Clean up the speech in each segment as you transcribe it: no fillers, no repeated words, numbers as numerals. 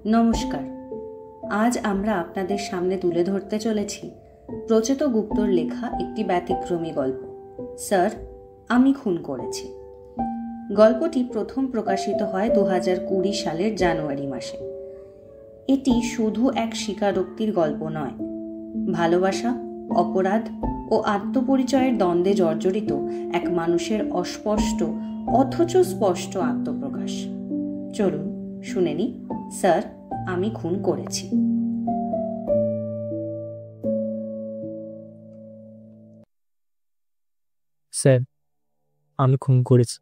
নমস্কার। আজ আমরা আপনাদের সামনে তুলে ধরতে চলেছি প্রচেত গুপ্তর লেখা একটি ব্যতিক্রমী গল্প, স্যার আমি খুন করেছি। গল্পটি প্রথম প্রকাশিত হয় 2020 সালের জানুয়ারি মাসে। এটি শুধু এক স্বীকারোক্তির গল্প নয়, ভালোবাসা, অপরাধ ও আত্মপরিচয়ের দ্বন্দ্বে জর্জরিত এক মানুষের অস্পষ্ট অথচ স্পষ্ট আত্মপ্রকাশ। চলুন শুনে নি স্যার আমি খুন করেছি। স্যার আমি খুন করেছি।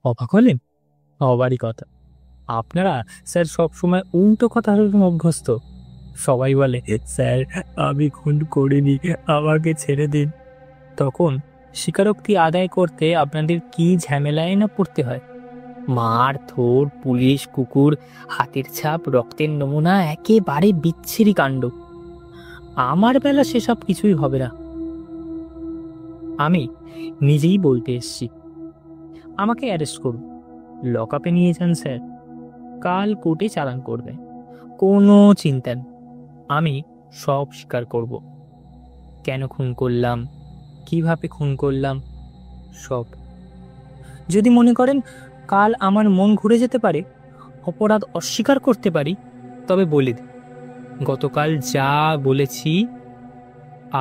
অবাক হলেন? হবারই কথা। আপনারা স্যার সবসময় উল্টো কথা অভ্যস্ত। সবাই বলে, স্যার আমি খুন করিনি, আমাকে ছেড়ে দিন। তখন স্বীকারোক্তি আদায় করতে আপনাদের কি ঝামেলায় না পড়তে হয়। মার থোর, পুলিশ, কুকুর, হাতের ছাপ, রক্তের নমুনা, একেবারে বিচ্ছিরি কাণ্ড। আমার বেলা সেসব কিছুই হবে না। আমি নিজেই বলতে এসছি, আমাকে অ্যারেস্ট করুন, লকআপে নিয়ে যান স্যার, কাল কোর্টে চালান করবে, কোনো চিন্তা নেই। আমি সব স্বীকার করব, কেন খুন করলাম, কিভাবে খুন করলাম, সব। যদি মনে করেন কাল আমার মন ঘুরে যেতে পারে, অপরাধ অস্বীকার করতে পারি, তবে বলে দিই গতকাল যা বলেছি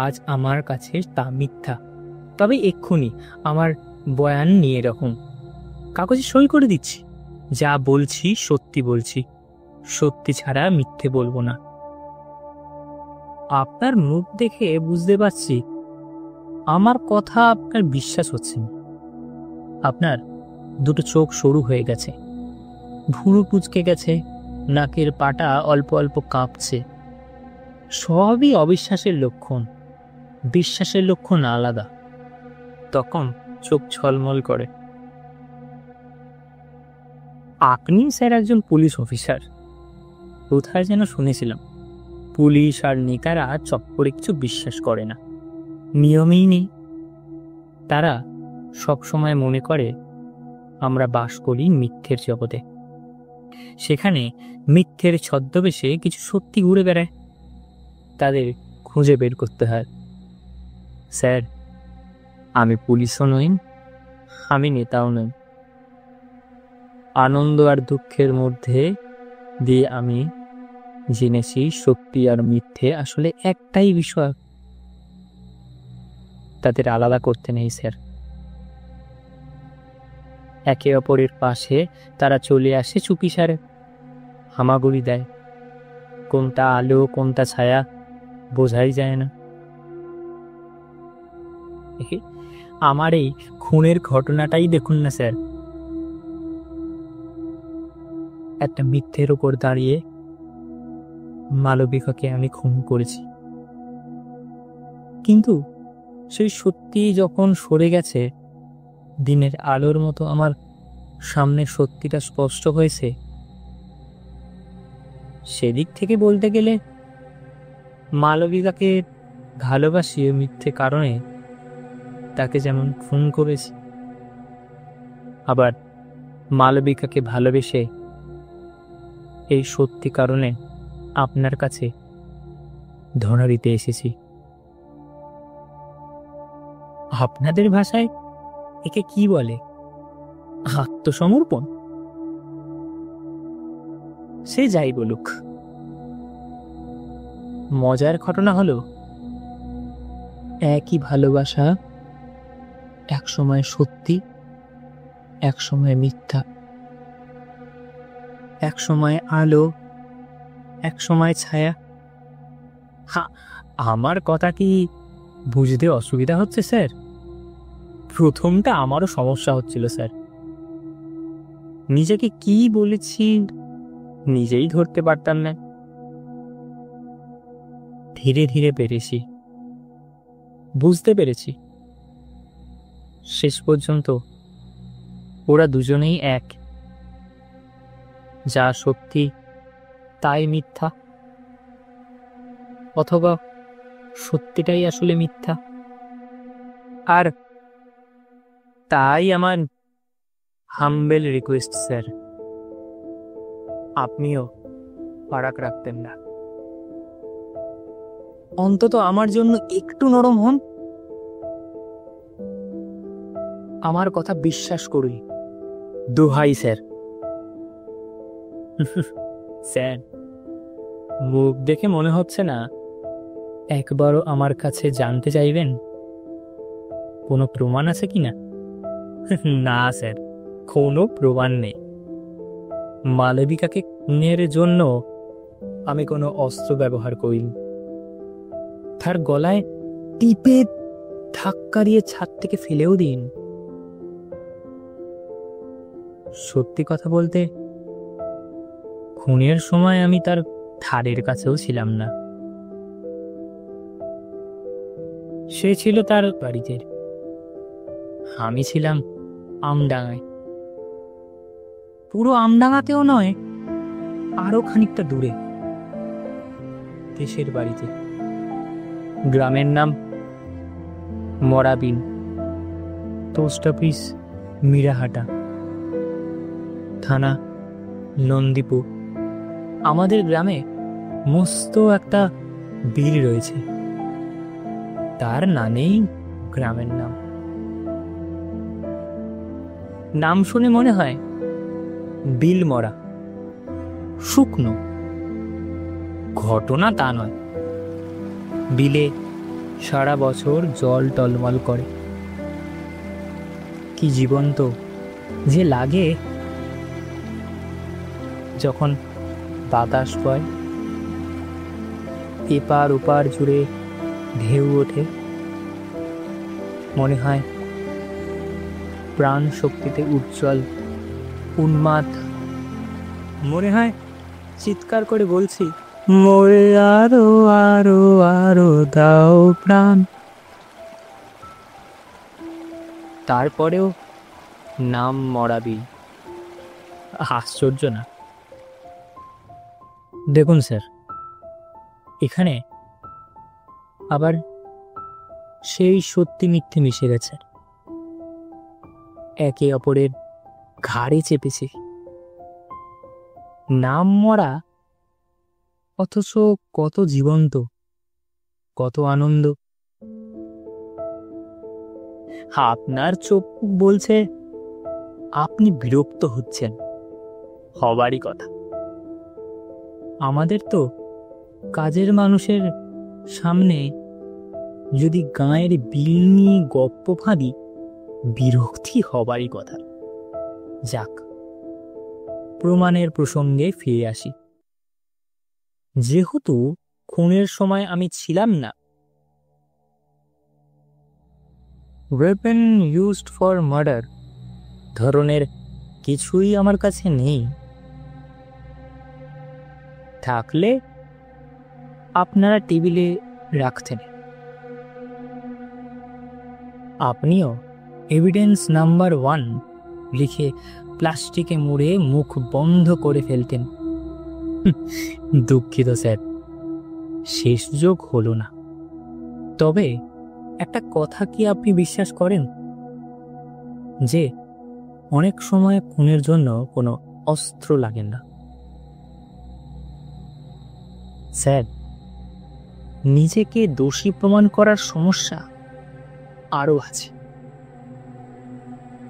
আজ আমার কাছে তা মিথ্যা। তবে এক্ষুনি আমার বয়ান নিয়ে রাখুন, কাগজে সই করে দিচ্ছি। যা বলছি সত্যি বলছি, সত্যি ছাড়া মিথ্যে বলবো না। আপনার মুখ দেখে বুঝতে পারছি আমার কথা আপনার বিশ্বাস হচ্ছে না। আপনার দুটো চোখ সরু হয়ে গেছে, ভুরু কুঁচকে গেছে, নাকের পাটা অল্প অল্প কাঁপছে। সবই অবিশ্বাসের লক্ষণ। বিশ্বাসের লক্ষণ আলাদা, তখন চোখ ঝলমল করে। আপনি স্যার একজন পুলিশ অফিসার। কোথায় যেন শুনেছিলাম পুলিশ আর নেতারা চক্করে কিছু বিশ্বাস করে না, নিয়মেই নেই। তারা সবসময় মনে করে আমরা বাস করি মিথ্যের জগতে, সেখানে মিথ্যের ছদ্মবেশে কিছু সত্যি ঘুরে বেড়ায়, তাদের খুঁজে বের করতে হয়। স্যার আমি পুলিশও নই, আমি নেতাও নই। আনন্দ আর দুঃখের মধ্যে দিয়ে আমি জেনেছি সত্যি আর মিথ্যে আসলে একটাই বিষয়, তাদের আলাদা করতে নেই স্যার। একে অপরের পাশে তারা চলে আসে চুপিসারে, হামাগুড়ি দেয়, কোনটা আলো কোনটা ছায়া বোঝাই যায় না। আমার এই খুনের ঘটনাটাই দেখুন না স্যার, একটা মিথ্যের ওপর দাঁড়িয়ে মালবিকাকে আমি খুন করেছি। কিন্তু সেই সত্যি যখন সরে গেছে, দিনের আলোর মতো আমার সামনে সত্যিটা স্পষ্ট হয়েছে, সেদিক থেকে বলতে গেলে মালবিকাকে ভালোবাসি মিথ্যে কারণে তাকে যেমন খুন করেছি, আবার মালবিকাকে ভালোবেসে এই সত্যি কারণে আপনার কাছে ধরা দিতে এসেছি। আপনাদের ভাষায় একে কি বলে? আত্মসমর্পণ? সে যাই বলুক, মজার ঘটনা হলো একই ভালোবাসা এক সময় সত্যি, এক সময় মিথ্যা, এক সময় আলো, এক সময় ছায়া। আমার কথা কি বুঝতে অসুবিধা হচ্ছে স্যার? প্রথমটা আমারও সমস্যা হচ্ছিল স্যার, নিজেকে কি বলেছি নিজেই ধরতে পারতাম না। ধীরে ধীরে পেরেছি, বুঝতে পেরেছি, শেষ পর্যন্ত ওরা দুজনেই এক, যা সত্যি তাই মিথ্যা, অথবা সত্যিটাই আসলে মিথ্যা। আর তাই আমার হাম্বেল রিকোয়েস্ট স্যার, আপনিও ফারাক রাখতেন না। অন্তত আমার জন্য একটু নরম হন। আমার কথা বিশ্বাস করুন, দোহাই স্যার। স্যার, মুখ দেখে মনে হচ্ছে না একবারও আমার কাছে জানতে চাইবেন কোনো প্রমাণ আছে কিনা? না স্যার, কোনো প্রমাণ নেই। মালবিকাকে খুনের জন্য আমি কোনো অস্ত্র ব্যবহার করিনি। তার গলায় টিপে ধাক্কা দিয়ে ছাদ থেকে ফেলেও দিন। সত্যি কথা বলতে, খুনের সময় আমি তার ধারের কাছেও ছিলাম না। সে ছিল তার বাড়িতে, আমি ছিলাম আমডাঙায়। পুরো আমডাঙাতেও নয়, আরো খানিকটা দূরে, দেশের বাড়িতে। গ্রামের নাম মরাবিল, পোস্ট অফিস মিরাহাটা, থানা নন্দীপুর। আমাদের গ্রামে মস্ত একটা বিল রয়েছে, তার নামেই গ্রামের নাম। নাম শুনে মনে হয় বিল মরা, শুকনো। ঘটনা তা নয়। বিলে সারা বছর জল টলমল করে, কি জীবন্ত যে লাগে যখন বাতাস বয়, এপার ওপার জুড়ে ঢেউ ওঠে। মনে হয় প্রাণ শক্তিতে উজ্জ্বল, উন্মাদ। মনে হয় চিৎকার করে বলছি, মোরে আরো আরো আরো দাও প্রাণ। তারপরেও নাম মরাবি। আশ্চর্য না? দেখুন স্যার, এখানে আবার সেই সত্যি মিথ্যে মিশে গেছে, একে অপরের ঘাড়ে চেপেছে। নাম মরা, অথচ কত জীবন্ত, কত আনন্দ। আপনার চোখ বলছে আপনি বিরক্ত হচ্ছেন, হবারই কথা। আমাদের তো কাজের মানুষের সামনে যদি গাঁয়ের বিল নিয়ে গপ্প ফাঁদি, বিরক্তি হবারই কথা। যাক, প্রমাণের প্রসঙ্গে ফিরে আসি। যেহেতু খুনের সময় আমি ছিলাম না, ওয়েপন ইউজড ফর মার্ডার ধরনের কিছুই আমার কাছে নেই। থাকলে আপনারা টেবিলে রাখতেন। আপনিও এভিডেন্স নাম্বার 1 লিখে প্লাস্টিকে মুড়ে মুখ বন্ধ করে ফেলতেন। দুঃখিত স্যার, শেষ যোগ হলো না। তবে একটা কথা কি আপনি বিশ্বাস করেন যে অনেক সময় খুনের জন্য কোনো অস্ত্র লাগে না? স্যার, নিজেকে দোষী প্রমাণ করার সমস্যা আরও আছে।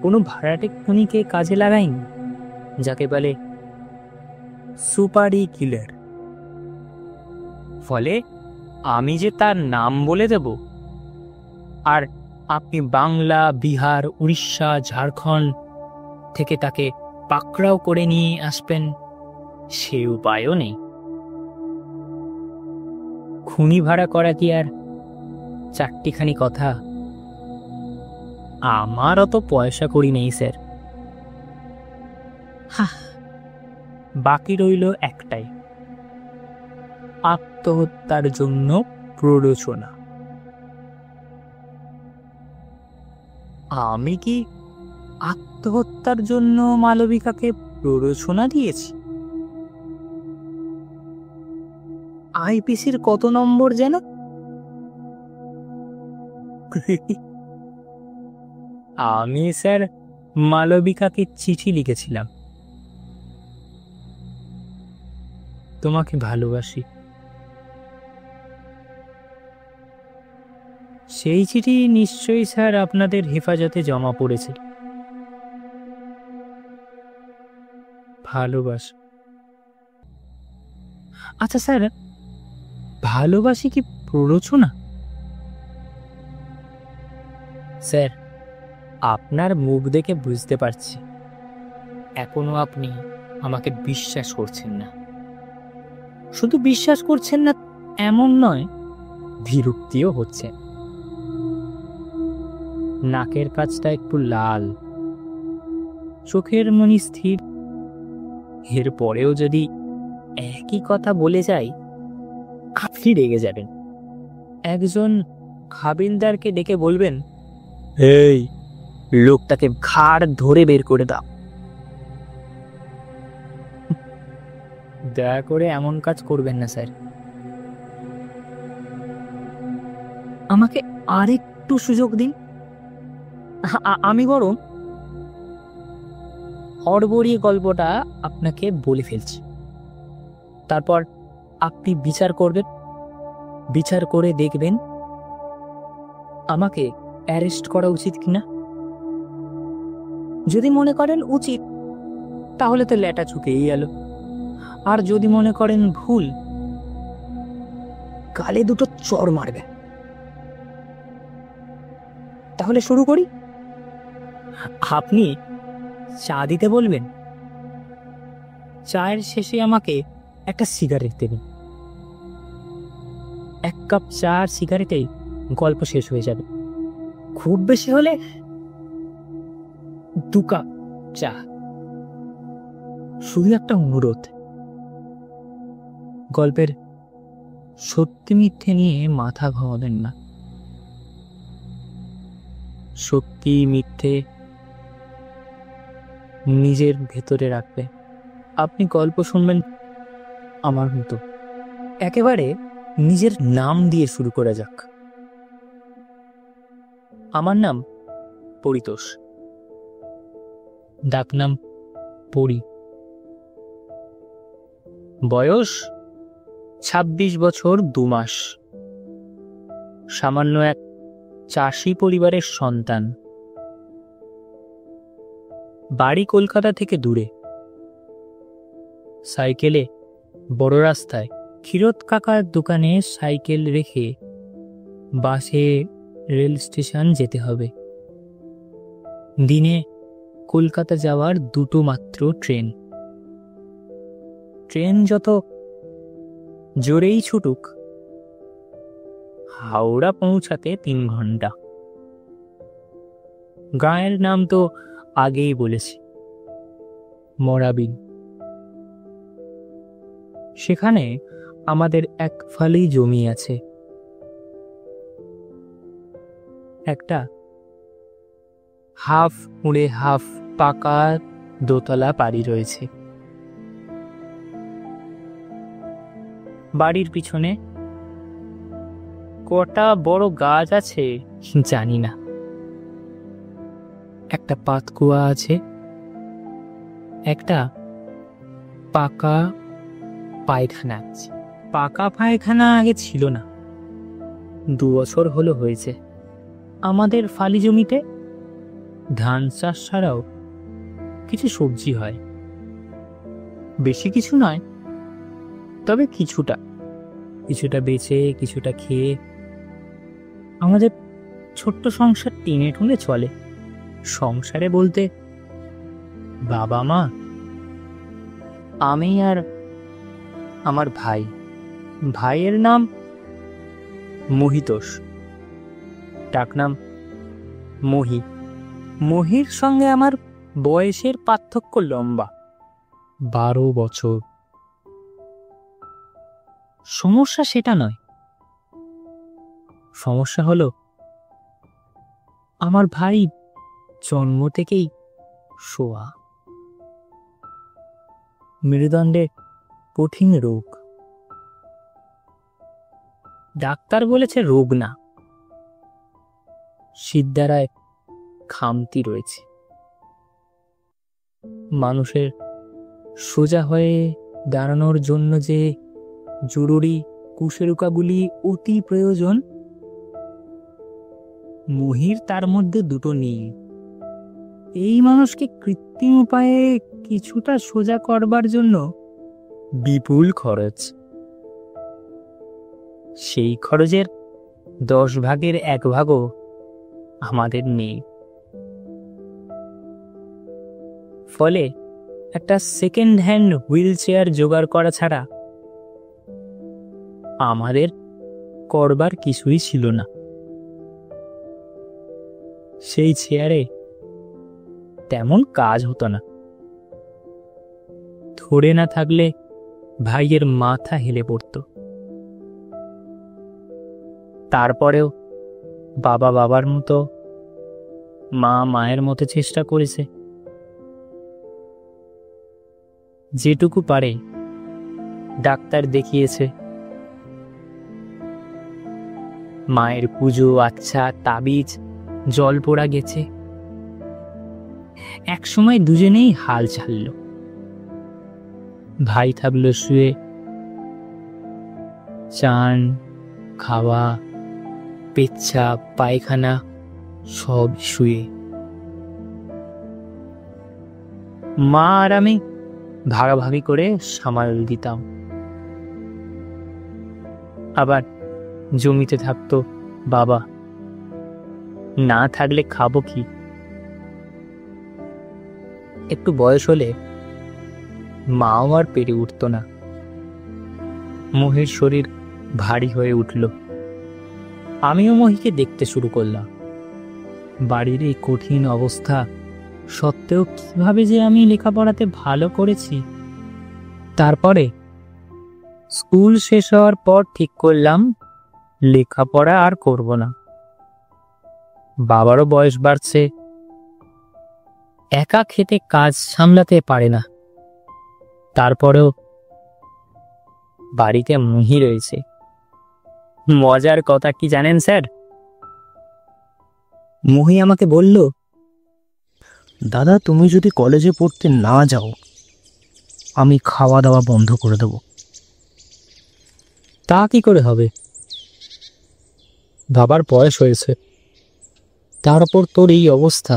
কোনো ভাড়াটে খুনিকে কাজে লাগাইনি, যাকে বলে সুপারি কিলার। ফলে আমি যে তার নাম বলে দেব, আর আপনি বাংলা, বিহার, উড়িষ্যা, ঝাড়খণ্ড থেকে তাকে পাকড়াও করে নিয়ে আসবেন, সে উপায়ও নেই। খুনি ভাড়া করা কি আর চারটিখানি কথা? আমার অত পয়সা করি নেই স্যার। বাকি রইল একটাই, আত্মহত্যার জন্য প্ররোচনা। আমি কি আত্মহত্যার জন্য মালবিকাকে প্ররোচনা দিয়েছি? আইপিসির কত নম্বর যেন? আমি স্যার মালবিকাকে চিঠি লিখেছিলাম। তোমাকে ভালোবাসি। সেই চিঠি নিশ্চয়ই স্যার আপনাদের হেফাজতে জমা পড়েছে। ভালোবাসা। আচ্ছা স্যার, ভালোবাসি কি প্ররোচনা? স্যার, আপনার মুখ দেখে বুঝতে পারছি এখনো আপনি আমাকে বিশ্বাস করছেন না। শুধু বিশ্বাস করছেন না এমন নয়, বিরক্তিও হচ্ছে। নাকের কাছটা একটু লাল, চোখের মনি স্থির। এর পরেও যদি একই কথা বলে যাই, আপনি রেগে যাবেন। একজন হাবিলদারকে ডেকে বলবেন, এই লোকটাকে ঘাড় ধরে বের করে দাও। দয়া করে এমন কাজ করবেন না স্যার। আমাকে আরেকটু সুযোগ দিন। আমি বরং হড়বড়িয়ে গল্পটা আপনাকে বলে ফেলছি, তারপর আপনি বিচার করবেন। বিচার করে দেখবেন আমাকে অ্যারেস্ট করা উচিত কিনা। যদি মনে করেন উচিত, তাহলে তো লেটা চুকেই গেল। আর যদি মনে করেন ভুল, গালে দুটো চড় মারবে। তাহলে শুরু করি। আপনি চা দিতে বলবেন, চায়ের শেষে আমাকে একটা সিগারেট দেবেন। 1 কাপ চা আর সিগারেটেই গল্প শেষ হয়ে যাবে। খুব বেশি হলে 2 কাপ চা। শুধু একটা অনুরোধ, গল্পের সত্যি মিথ্যে নিয়ে মাথা ঘামাবেন না। সত্যি মিথ্যে নিজের ভেতরে রাখবে। আপনি গল্প শুনবেন আমার মতো, একেবারে নিজের নাম দিয়ে শুরু করা যাক। আমার নাম পরিতোষ, ডাকনাম পরি। বয়স 26 বছর 2 মাস। সামান্য এক চাষি পরিবারের সন্তান। বাড়ি কলকাতা থেকে দূরে। সাইকেলে বড় রাস্তায় ক্ষীরোদ কাকার দোকানে সাইকেল রেখে বাসে রেল স্টেশন যেতে হবে। দিনে কলকাতা যাওয়ার 2টো মাত্র ট্রেন। ট্রেন যত জোরেই ছুটুক, হাওড়া পৌঁছাতে 3 ঘন্টা। গাঁয়ের নাম তো আগেই বলেছি, মরাবিল। সেখানে আমাদের এক ফালি জমি আছে। একটা হাফ মুড়ে হাফ পাকা দোতলা বাড়ি রয়েছে। বাড়ির পিছনে কটা বড় গাছ আছে জানি না। একটা পাতকুয়া আছে, একটা পাকা পায়খানা আছে। পাকা পায়খানা আগে ছিল না, 2 বছর হলো হয়েছে। আমাদের ফালি জমিতে ধান চাষ ছাড়াও কিছু সবজি হয়। বেশি কিছু নয়, তবে কিছুটা বেচে কিছুটা খেয়ে আমাদের ছোট্ট সংসার টেনে টুনে চলে। সংসারে বলতে বাবা মা, আমি আর আমার ভাই। ভাইয়ের নাম মহিতোষ, ডাকনাম মহি। মহির সঙ্গে আমার বয়সের পার্থক্য লম্বা, 12 বছর। সমস্যা সেটা নয়। সমস্যা হলো আমার ভাই জন্ম থেকেই শোয়া। মেরুদণ্ডে কঠিন রোগ। ডাক্তার বলেছে রোগ না, শিরদাঁড়ায় খামতি রয়েছে। মানুষের সোজা হয়ে দাঁড়ানোর জন্য যে জরুরি কুশেরুকাগুলি অতি প্রয়োজন, মহির তার মধ্যে দুটো নেই। এই মানুষকে কৃত্রিম উপায়ে কিছুটা সোজা করবার জন্য বিপুল খরচ। সেই খরচের 10 ভাগের 1 ভাগও আমাদের নেই। ফলে একটা সেকেন্ড হ্যান্ড হুইল চেয়ার জোগাড় করা ছাড়া আমাদের করবার কিছুই ছিল না। সেই চেয়ারে তেমন কাজ হতো না। ধরে না থাকলে ভাইয়ের মাথা হেলে পড়ত। তারপরেও বাবা বাবার মতো, মা মায়ের মতো চেষ্টা করেছে। যেটুকু পারে ডাক্তার দেখিয়েছে, মায়ের পুজো আচ্ছা, তাবিজ জল পোড়া গেছে। একসময় দুজনেই হাল ছাড়ল। ভাই থাকলো শুয়ে, চান, খাওয়া, পেচ্ছাপ, পায়খানা সব শুয়ে। মা আর আমি ভাগাভাগি করে সামাল দিতাম। আবার জমিতে থাকতো বাবা, না থাকলে খাবো কি? একটু বয়স হলে মাও আর পেরে উঠত না। মহির শরীর ভারী হয়ে উঠল। আমিও মহিকে দেখতে শুরু করলাম। বাড়ির এই কঠিন অবস্থা সত্ত্বেও কিভাবে যে আমি লেখাপড়াতে ভালো করেছি। তারপরে স্কুল শেষ হওয়ার পর ঠিক করলাম লেখাপড়া আর করব না। বাবারও বয়স বাড়ছে, একা খেতে কাজ সামলাতে পারে না। তারপরেও বাড়িতে মহি রয়েছে। মজার কথা কি জানেন স্যার? মহি আমাকে বলল, দাদা, তুমি যদি কলেজে পড়তে না যাও, আমি খাওয়া দাওয়া বন্ধ করে দেব। তা কি করে হবে? বাবার বয়স হয়েছে, তার উপর তোর এই অবস্থা।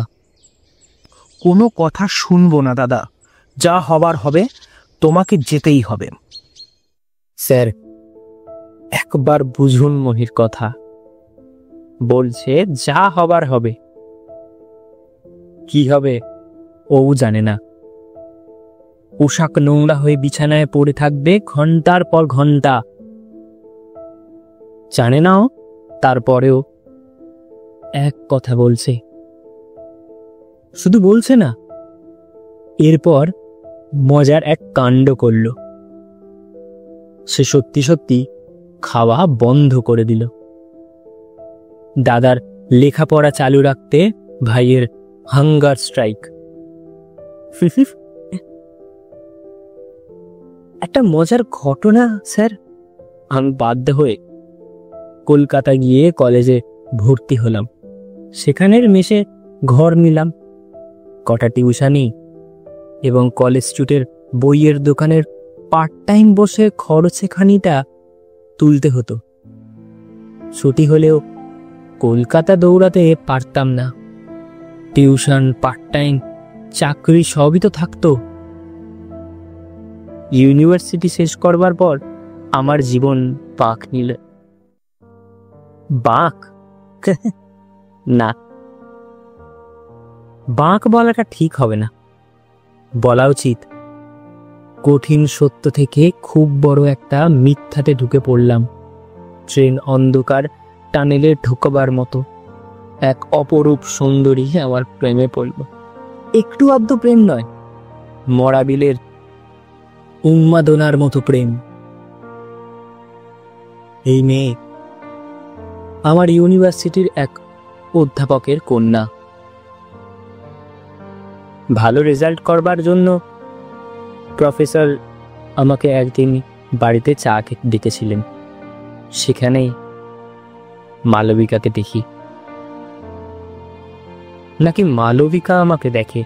কোনো কথা শুনবো না দাদা, যা হবার হবে, তোমাকে যেতেই হবে। স্যার, একবার বুঝুন মহির কথা। বলছে যা হবার হবে। কি হবে ও জানে না। পোশাক নোংরা হয়ে বিছানায় পড়ে থাকবে ঘন্টার পর ঘন্টা। জানে না ও, তারপরেও এক কথা বলছে। শুধু বলছে না, এরপর মজার এক কাণ্ড করল। সে সত্যি সত্যি খাওয়া বন্ধ করে দিল। দাদার লেখাপড়া চালু রাখতে ভাইয়ের হাঙ্গার স্ট্রাইক। একটা মজার ঘটনা স্যার। আমি বাধ্য হয়ে কলকাতা গিয়ে কলেজে ভর্তি হলাম। সেখানের মেসে ঘর নিলাম। কটা টিউশনি এবং কলেজ স্ট্রিটের বইয়ের দোকানের পার্ট টাইম বসে খরচে খানিটা তুলতে হতো। ছুটি হলেও কলকাতা দৌড়াতে পারতাম না। টিউশন, পার্ট টাইম, চাকরি সবই তো থাকতো। ইউনিভার্সিটি শেষ করবার পর আমার জীবন বাঁক নিল। বাঁক না, বাঁক বলাটা ঠিক হবে না। বলা উচিত কঠিন সত্য থেকে খুব বড় একটা মিথ্যাতে ঢুকে পড়লাম। ট্রেন অন্ধকার টানেলে ঢোকবার মতো এক অপরূপ সুন্দরী আমার প্রেমে পড়ল। একটু আধ প্রেম নয়, মরা বিলের উন্মাদনার মতো প্রেম। এই মেয়ে আমার ইউনিভার্সিটির এক অধ্যাপকের কন্যা। ভালো রেজাল্ট করবার জন্য প্রফেসর আমাকে একদিন বাড়িতে চা খেতে ডেকেছিলেন। সেখানেই মালবিকাকে দেখি, নাকি মালবিকা আমাকে দেখে।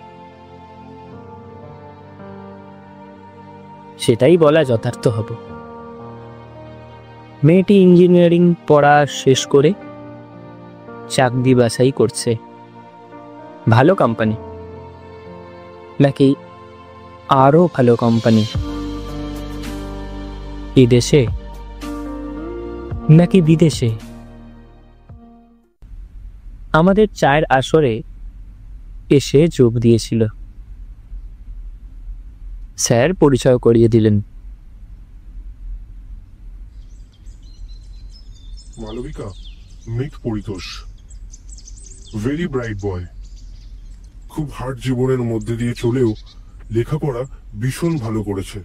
সেটাই বলা যথার্থ হবে। মেয়েটি ইঞ্জিনিয়ারিং পড়া শেষ করে চাকরি বাছাই করছে। ভালো কোম্পানি, নাকি আরো ভালো কোম্পানি? এই দেশে নাকি বিদেশে? আমাদের চায়ের আসরে এসে যোগ দিয়েছিল। স্যার পরিচয় করিয়ে দিলেন। Malabika, meet Paritosh, very bright boy. খুব হার্ড জীবনের মধ্যে দিয়ে চলেও লেখাপড়া ভীষণ ভালো করেছে।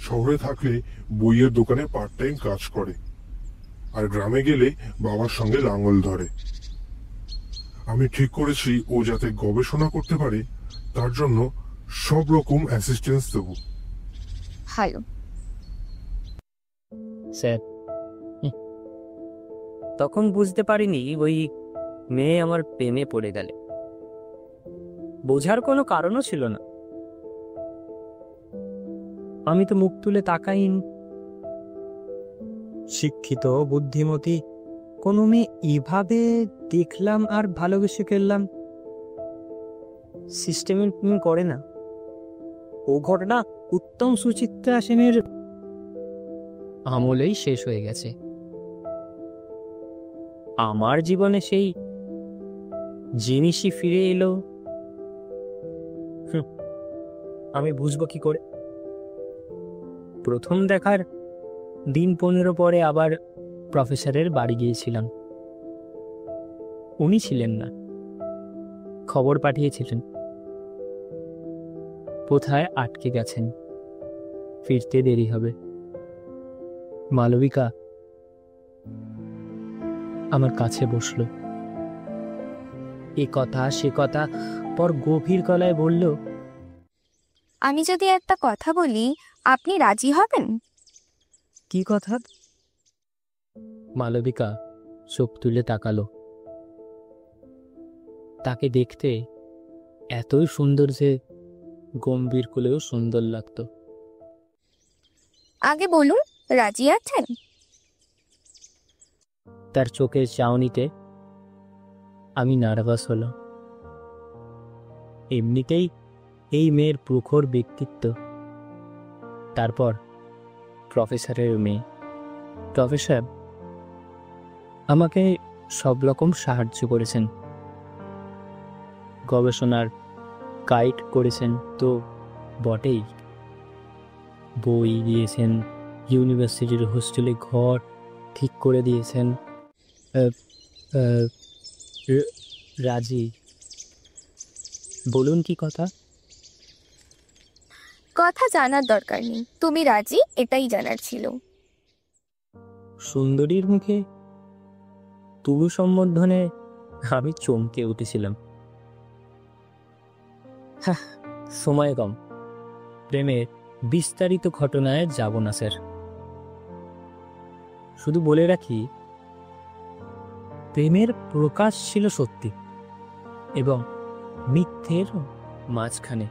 শহরে থাকলে বইয়ের দোকানে পার্ট টাইম কাজ করে, আর গ্রামে গেলে বাবার সঙ্গে লাঙল ধরে। আমি ঠিক করেছি ও যাতে গবেষণা করতে পারে তার জন্য সব রকম অ্যাসিস্ট্যান্স দেব। ভালো। স্যার, তখন বুঝতে পারিনি ওই মেয়ে আমার প্রেমে পড়ে গেলে। বোঝার কোনো কারণও ছিল না। আমি তো মুখ তুলে তাকাইনি। শিক্ষিত বুদ্ধিমতী কোনো মেয়ে এভাবে দেখলাম আর ভালোবেসে ফেললাম, সিস্টেমে করে না। ও ঘটনা উত্তম সুচিত্রা সেনের আমলেই শেষ হয়ে গেছে। আমার জীবনে সেই জিনিসই ফিরে এলো। আমি বুঝবো কি করে? প্রথম দেখার দিন 15 পরে আবার প্রফেসরের বাড়ি গিয়েছিলাম। উনি ছিলেন না, খবর পাঠিয়েছিলেন কোথায় আটকে গেছেন, ফিরতে দেরি হবে। মালবিকা আমার কাছে বসলো। এ কথা সে কথা পর গভীর গলায় বলল, আমি যদি একটা কথা বলি, আপনি রাজি হবেন? কি কথা? মালবিকা চোখ তুলে তাকালো। তাকে দেখতে এতই সুন্দর যে গম্ভীর কোলেও সুন্দর লাগতো। আগে বলুন, রাজি আছেন? তার চোখের চাউনিতে আমি নার্ভাস হলাম। এমনিতেই এই মেয়ের প্রখর ব্যক্তিত্ব, তারপর প্রফেসরের মেয়ে। প্রফেসর আমাকে সব রকম সাহায্য করেছেন, গবেষণার গাইড করেছেন তো বটেই, বই দিয়েছেন, ইউনিভার্সিটির হোস্টেলে ঘর ঠিক করে দিয়েছেন। রাজি। বলুন কি কথা? কথা জানার দরকার নেই, তুমি রাজি এটাই জানার ছিল। সুন্দরীর মুখে তুলু সম্বোধনে আমি চমকে উঠেছিলাম। সময় কম, প্রেমের বিস্তারিত ঘটনায় যাব না স্যার। শুধু বলে রাখি, প্রেমের প্রকাশ ছিল সত্যি এবং মিথ্যের মাঝখানে।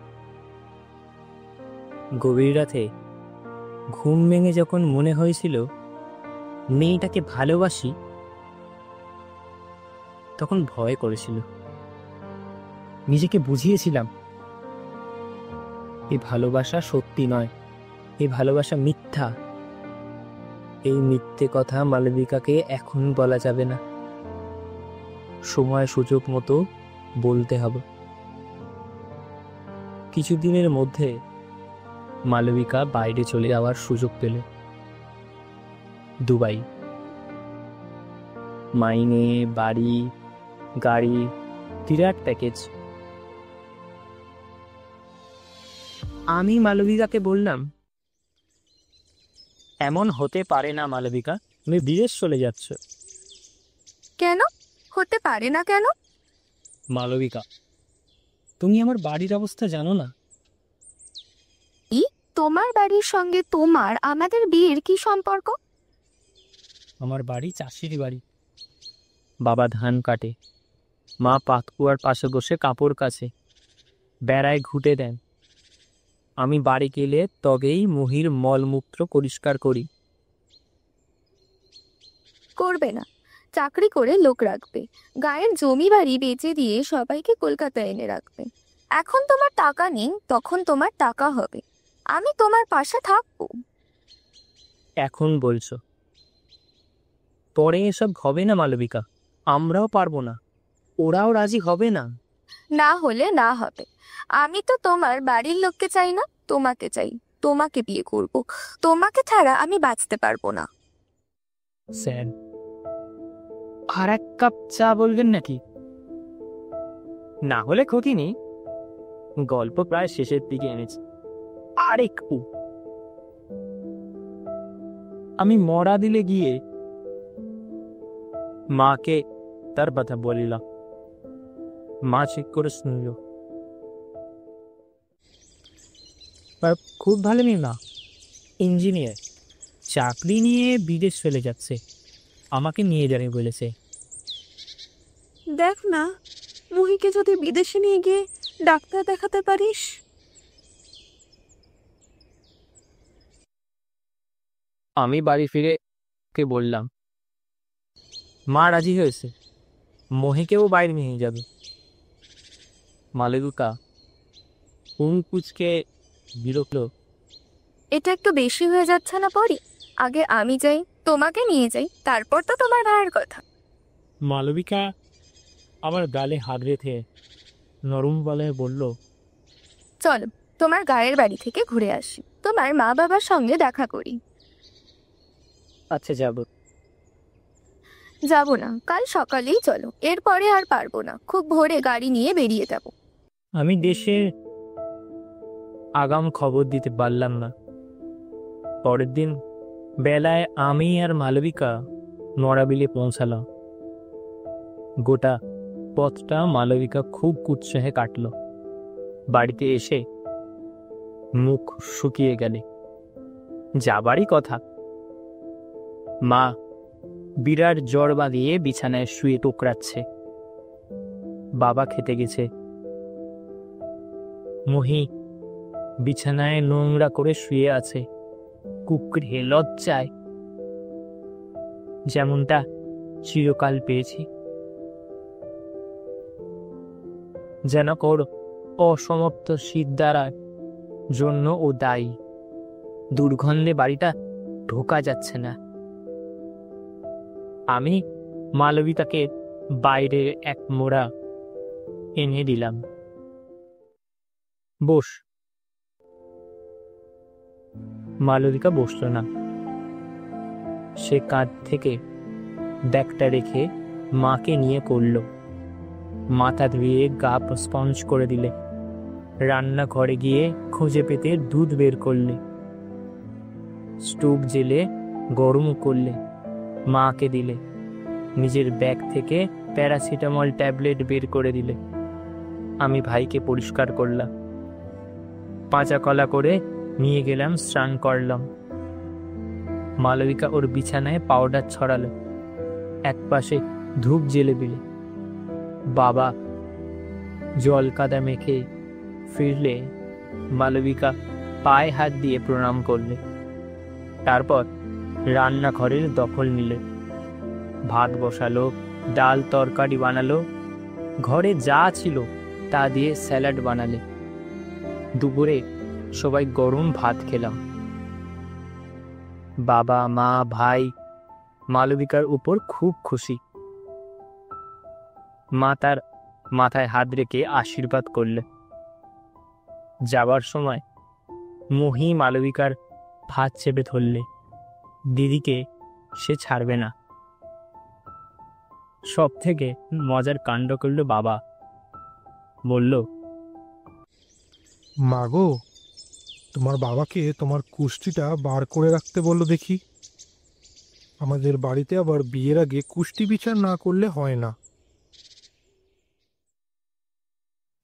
গভীর রাতে ঘুম ভেঙে যখন মনে হয়েছিল মেয়েটাকে ভালোবাসি, তখন ভয় করেছিল। নিজেকে বুঝিয়েছিলাম এই ভালোবাসা সত্যি নয়, এই ভালোবাসা মিথ্যা। এই মিথ্যে কথা মালবিকাকে এখন বলা যাবে না, সময় সুযোগ মতো বলতে হবে। কিছুদিনের মধ্যে মালবিকা বাইরে চলে যাওয়ার সুযোগ পেল, দুবাই। মাইনে, বাড়ি, গাড়ি, বিরাট প্যাকেজ। আমি মালবিকাকে বললাম, এমন হতে পারে না মালবিকা, তুমি বিদেশ চলে যাচ্ছ। কেন হতে পারে না? কেন? মালবিকা, তুমি আমার বাড়ির অবস্থা জানো না। তোমার বাড়ির সঙ্গে আমাদের বিয়ের কি সম্পর্ক? আমার বাড়ি চাষির বাড়ি। বাবা ধান কাটে, মা পাতকুয়ার পাশে বসে কাপড় কাচে, বেড়ায় ঘুটে দেন। আমি বাড়ি গেলে তবেই মহির মলমূত্র পরিষ্কার করি। করবে না, চাকরি করে লোক রাখবে, গায়ের জমি বাড়ি বেচে দিয়ে সবাইকে কলকাতায় এনে রাখবে। এখন তোমার টাকা নেই, তখন তোমার টাকা হবে, আমি তোমার পাশে থাকবো। এখন বলছো, পরে এসব হবে না মালবিকা, আমরাও পারবো না, ওরাও রাজি হবে না। না হলে না হবে, আমি তো তোমার বাড়ির লোককে চাই না, তোমাকে চাই, তোমাকে বিয়ে করব, তোমাকে ছাড়া আমি বাঁচতে পারবো না। স্যার, আর এক কাপ চা বলবেন নাকি? না হলে ক্ষতি নেই, গল্প প্রায় শেষের দিকে এনেছি, আর একটু। আমি মরা দিলে গিয়ে মাকে তার কথা বলিলাম। মা ঠিক করে শুনল। খুব ভালো মেয়ে না, ইঞ্জিনিয়ার, চাকরি নিয়ে বিদেশ চলে যাচ্ছে, আমাকে নিয়ে যাবে বলেছে। দেখ না, মহিকে যদি বিদেশে নিয়ে গিয়ে ডাক্তার দেখাতে পারিস। আমি বাড়ি ফিরে কে বললাম, মা রাজি হয়েছে, মহিকেও বাইরে নিয়ে যাবে। মালবিকা কুচকে বিরক্ত। এটা একটু বেশি হয়ে যাচ্ছে না পরি? আগে আমি যাই, তোমাকে নিয়ে যাই, তারপর তো তোমার ভাইয়ের কথা। মালবিকা আমার গালে হাত রেখে নরম গলায় বলল, চলো তোমার গায়ের বাড়ি থেকে ঘুরে আসি, তোমার মা বাবার সঙ্গে দেখা করি। আচ্ছা যাব। যাবো না, কাল সকালেই চলো, এরপরে আর পারবো না, খুব ভোরে গাড়ি নিয়ে বেরিয়ে যাব। আমি দেশের আগাম খবর দিতে পারলাম না। পরের দিন বেলায় আমি আর মালবিকা নড়াবিলে পৌঁছালাম। গোটা পথটা মালবিকা খুব উৎসাহে কাটল। বাড়িতে এসে মুখ শুকিয়ে গেলে। যাবারই কথা। মা বিরাট জ্বর বাঁধিয়ে বিছানায় শুয়ে টোকরাচ্ছে। বাবা খেতে গেছে। মহি বিছানায় নোংরা করে শুয়ে আছে, কুকড়ে লজ্জায়, যেমনটা চিরকাল পেয়েছি। যেন ওর অসমাপ্ত সিদ্ধারার জন্য ও দায়ী। দুর্গন্ধে বাড়িটা ঢোকা যাচ্ছে না। আমি মালবিকাকে বাইরে এক মোড়া এনে দিলাম। বস। মালবিকা বসল না। সে কাঁধ থেকে ব্যাগটা রেখে মাকে নিয়ে করল। মাথা ধুয়ে গা স্পঞ্জ করে দিলে। রান্নাঘরে গিয়ে খুঁজে পেতে দুধ বের করলে। স্টোভ জেলে গরম করলে, মাকে দিলে। নিজের ব্যাগ থেকে প্যারাসিটামল ট্যাবলেট বের করে দিলে। আমি ভাইকে পরিষ্কার করলাম। পাঁচা কলা করে নিয়ে গেলাম, স্নান করলাম। মালবিকা ওর বিছানায় পাউডার ছড়ালো, এক পাশে ধূপ জেলে দিলে। বাবা জল কাদা মেখে ফিরলে মালবিকা পায়ে হাত দিয়ে প্রণাম করলে। তারপর রান্নাঘরের দখল নিলে। ভাত বসালো, ডাল তরকারি বানালো, ঘরে যা ছিল তা দিয়ে স্যালাড বানালে। দুপুরে সবাই গরম ভাত খেলাম। বাবা, মা, ভাই মালবিকার উপর খুব খুশি। মা তার মাথায় হাত রেখে আশীর্বাদ করলে। যাবার সময় মহি মালবিকার ভাত চেপে ধরলে। দিদিকে সে ছাড়বে না। সব থেকে মজার কাণ্ড করল বাবা। বলল, মাগো, তোমার বাবাকে তোমার কুষ্টিটা বার করে রাখতে বললো দেখি। আমাদের বাড়িতে আবার বিয়ের আগে কুষ্টি বিচার না করলে হয় না।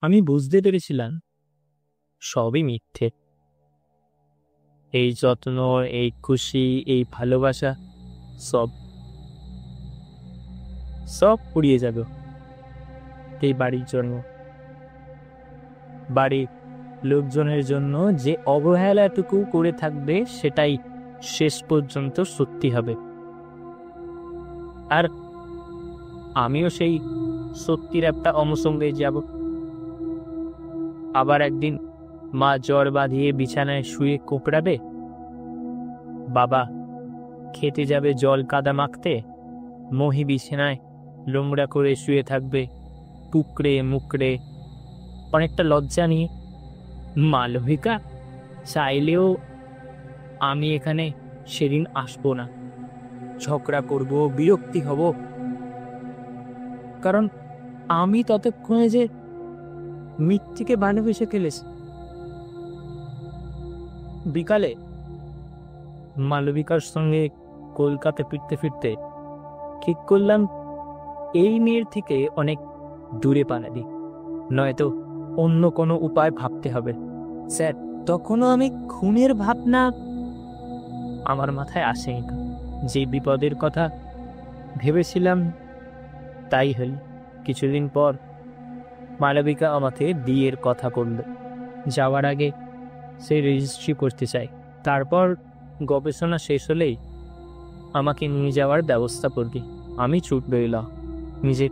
আমি বুঝতে পেরেছিলাম সবই মিথ্যে। এই যত্ন, এই খুশি, এই ভালোবাসা সব সব পুড়িয়ে যাবে এই বাড়ির জন্য। বাড়ির লোকজনের জন্য যে অবহেলাটুকু করে থাকবে সেটাই শেষ পর্যন্ত সত্যি হবে। আর আমিও সেই সত্যির একটা অংশ হয়ে যাব। আবার একদিন মা জ্বর বাঁধিয়ে বিছানায় শুয়ে কোঁকড়াবে, বাবা খেতে যাবে জল কাদা মাখতে, মহি বিছানায় নোংরা করে শুয়ে থাকবে টুকরে মুকড়ে, অনেকটা লজ্জা নিয়ে। মালবিকা চাইলেও আমি এখানে সেদিন আসবো না, ঝগড়া করব, বিরক্তি হব, কারণ আমি ততক্ষণে যে মিথ্যিকে ভালোবেসে ফেলেছি। বিকালে মালবিকার সঙ্গে কলকাতা ফিরতে ফিরতে ঠিক করলাম এই মেয়ের থেকে অনেক দূরে পালা দিই, নয়তো অন্য কোনো উপায় ভাবতে হবে। স্যার, তখনও আমি খুনের ভাবনা আমার মাথায় আসেনি। যে বিপদের কথা ভেবেছিলাম তাই হল। কিছুদিন পর মালবিকা আমাকে বিয়ের কথা করল। যাওয়ার আগে সে রেজিস্ট্রি করতে চায়, তারপর গবেষণা শেষ হলেই আমাকে নিয়ে যাওয়ার ব্যবস্থা করবি। আমি ছুট বেরোলাম, নিজের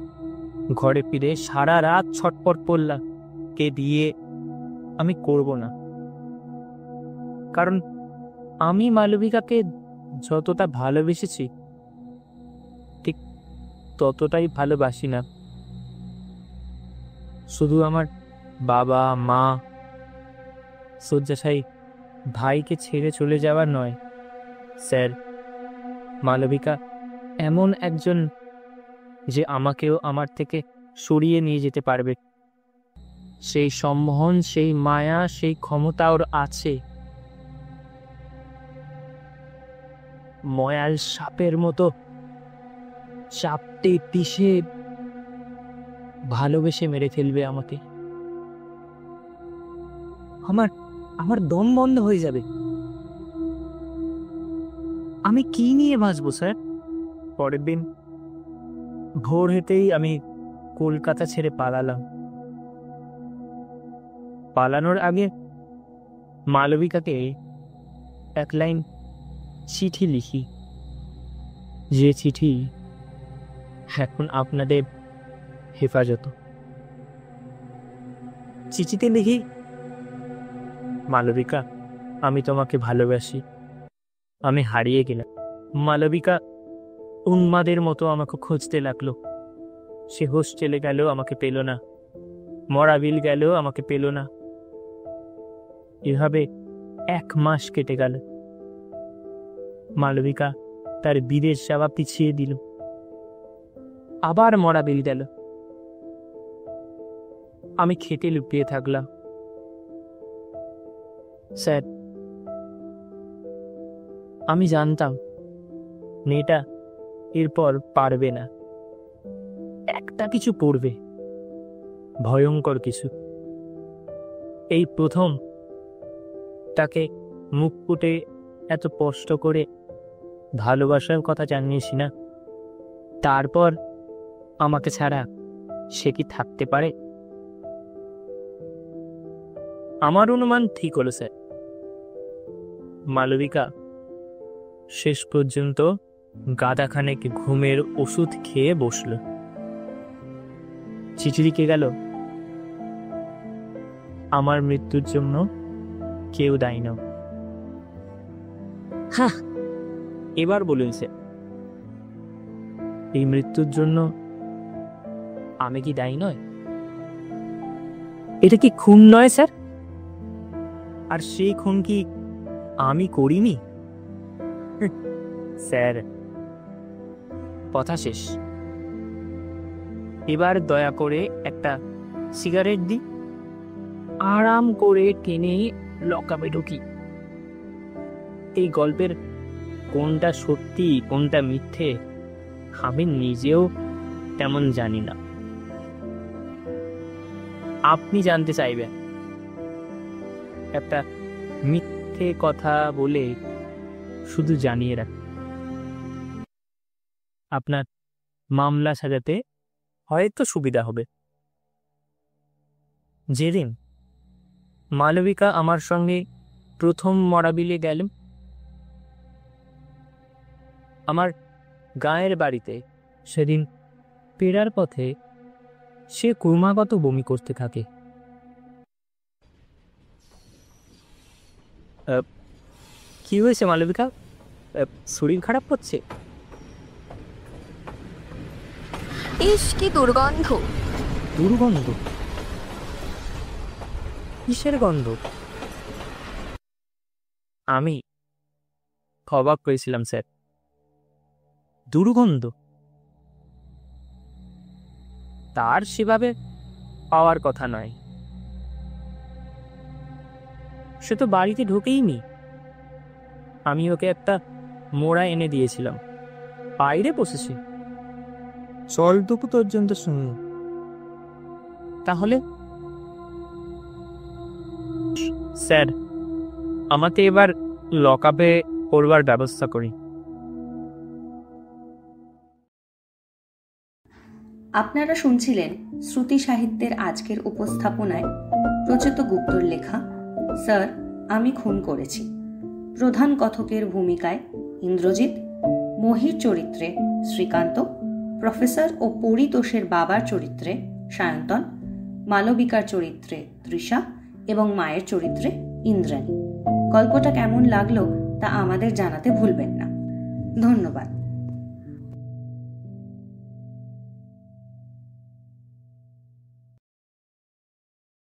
ঘরে ফিরে সারা রাত ছটপট করলাম, কে বিয়ে আমি করব না। কারণ আমি মালবিকাকে যতটা ভালোবেসেছি ঠিক ততটাই ভালোবাসি না। শুধু আমার বাবা মা শয্যাশায়ী ভাইকে ছেড়ে চলে যাওয়ার নয় স্যার, মালবিকা এমন একজন যে আমাকেও আমার থেকে সরিয়ে নিয়ে যেতে পারবে। সেই সম্মোহন, সেই মায়া, সেই ক্ষমতা ওর আছে। ময়াল সাপের মতো চাপটে পিষে ভালোবেসে মেরে ফেলবে আমাকে। আমার দম বন্ধ হয়ে যাবে। আমি কি নিয়ে বাঁচবো স্যার? পরের দিন ভোর হতেই আমি কলকাতা ছেড়ে পালালাম। পালানোর আগে মালবিকাকে এক লাইন চিঠি লিখি, যে চিঠি এখন আপনাদের হেফাজত। চিঠিতে লিখি, মালবিকা, আমি তোমাকে ভালোবাসি, আমি হারিয়ে গেলাম। মালবিকা উন্মাদের মতো আমাকে খুঁজতে লাগলো। সে হোস্টেলে গেল, আমাকে পেল না। মরাবিল গেল, আমাকে পেল না। এভাবে 1 মাস কেটে গেল। মালবিকা তার বিদেশ যাওয়া পিছিয়ে দিল। আবার মরাবিল গেল। আমি খেতে লুকিয়ে থাকলাম। স্যার, আমি জানতাম মেয়েটা এরপর পারবে না, একটা কিছু পড়বে, ভয়ঙ্কর কিছু। এই প্রথম তাকে মুখ ফুটে এত কষ্ট করে ভালোবাসার কথা জানিয়েছি না। তারপর আমাকে ছাড়া সে কি থাকতে পারে? আমার অনুমান ঠিক হলো স্যার। মালবিকা শেষ পর্যন্ত গাদাখানেক ঘুমের ওষুধ খেয়ে বসল। চিঠি লিখে গেল, আমার মৃত্যুর জন্য কেউ দায়ী নয়। হ্যাঁ, এবার বলুন স্যার, এই মৃত্যুর জন্য আমি কি দায়ী নয়? এটা কি খুন নয় স্যার? আর সেই খুন কি আমি করিনি? স্যার, কথা শেষ। এবার দয়া করে একটা সিগারেট দি, আরাম করে টেনে লকআপে ঢুকি। এই গল্পের কোনটা সত্যি কোনটা মিথ্যে আমি নিজেও তেমন জানি না। আপনি জানতে চাইবেন, একটা মিথ্যে কথা বলে শুধু জানিয়ে রাখ, আপনার মামলা সাজাতে হয়তো সুবিধা হবে। যেদিন মালবিকা আমার সঙ্গে প্রথম মরাবিলে গেল আমার গায়ের বাড়িতে। সেদিন ফেরার পথে সে ক্রমাগত বমি করতে থাকে। কি হয়েছে মালবিকা? শরীর খারাপ হচ্ছে? ইস, কি দুর্গন্ধ! দুর্গন্ধ? কিসের গন্ধ? আমি অবাক হয়েছিলাম স্যার। দুর্গন্ধ? তার সেভাবে পাওয়ার কথা নয়। সে তো বাড়িতে ঢুকেইনি। আমি ওকে একটা মোড়া এনে দিয়েছিলাম, বাইরে বসেছি, জলটুকু পর্যন্ত শুনল। তাহলে স্যার, আমাকে এবার লকআপে করবার ব্যবস্থা করি। আপনারা শুনছিলেন শ্রুতি সাহিত্যের আজকের উপস্থাপনায় প্রচেত গুপ্তর লেখা স্যার, আমি খুন করেছি। প্রধান কথকের ভূমিকায় ইন্দ্রজিৎ, মহির চরিত্রে শ্রীকান্ত, প্রফেসর ও পরিতোষের বাবার চরিত্রে সায়ন্তন, মালবিকার চরিত্রে তৃষা এবং মায়ের চরিত্রে ইন্দ্রাণী। গল্পটা কেমন লাগলো তা আমাদের জানাতে ভুলবেন না। ধন্যবাদ।